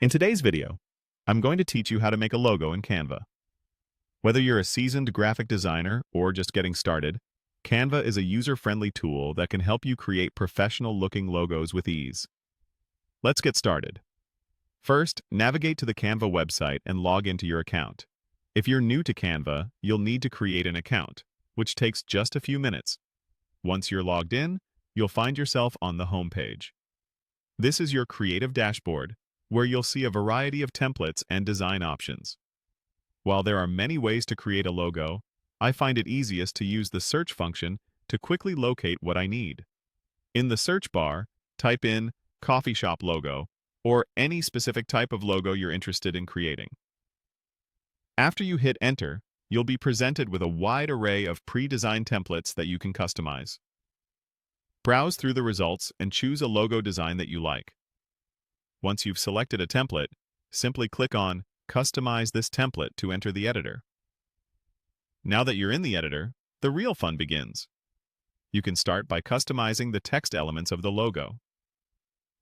In today's video, I'm going to teach you how to make a logo in Canva. Whether you're a seasoned graphic designer or just getting started, Canva is a user-friendly tool that can help you create professional-looking logos with ease. Let's get started. First, navigate to the Canva website and log into your account. If you're new to Canva, you'll need to create an account, which takes just a few minutes. Once you're logged in, you'll find yourself on the home page. This is your creative dashboard, where you'll see a variety of templates and design options. While there are many ways to create a logo, I find it easiest to use the search function to quickly locate what I need. In the search bar, type in coffee shop logo or any specific type of logo you're interested in creating. After you hit enter, you'll be presented with a wide array of pre-designed templates that you can customize. Browse through the results and choose a logo design that you like. Once you've selected a template, simply click on Customize this template to enter the editor. Now that you're in the editor, the real fun begins. You can start by customizing the text elements of the logo.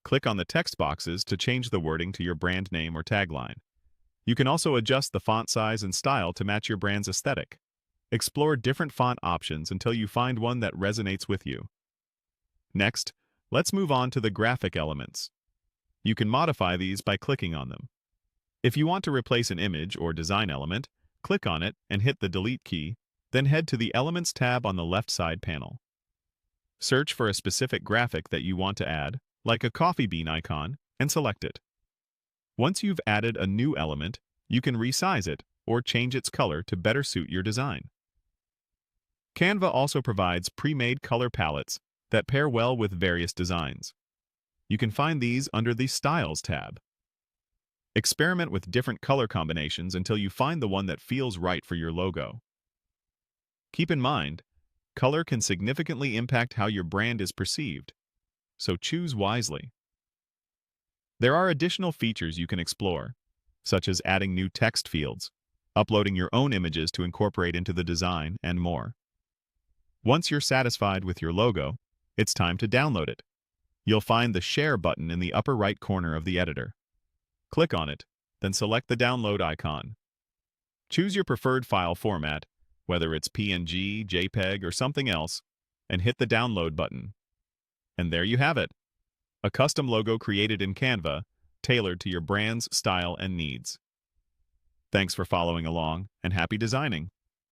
Click on the text boxes to change the wording to your brand name or tagline. You can also adjust the font size and style to match your brand's aesthetic. Explore different font options until you find one that resonates with you. Next, let's move on to the graphic elements. You can modify these by clicking on them. If you want to replace an image or design element, click on it and hit the Delete key, then head to the Elements tab on the left side panel. Search for a specific graphic that you want to add, like a coffee bean icon, and select it. Once you've added a new element, you can resize it or change its color to better suit your design. Canva also provides pre-made color palettes that pair well with various designs. You can find these under the Styles tab. Experiment with different color combinations until you find the one that feels right for your logo. Keep in mind, color can significantly impact how your brand is perceived, so choose wisely. There are additional features you can explore, such as adding new text fields, uploading your own images to incorporate into the design, and more. Once you're satisfied with your logo, it's time to download it. You'll find the Share button in the upper right corner of the editor. Click on it, then select the download icon. Choose your preferred file format, whether it's PNG, JPEG, or something else, and hit the download button. And there you have it, a custom logo created in Canva, tailored to your brand's style and needs. Thanks for following along, and happy designing!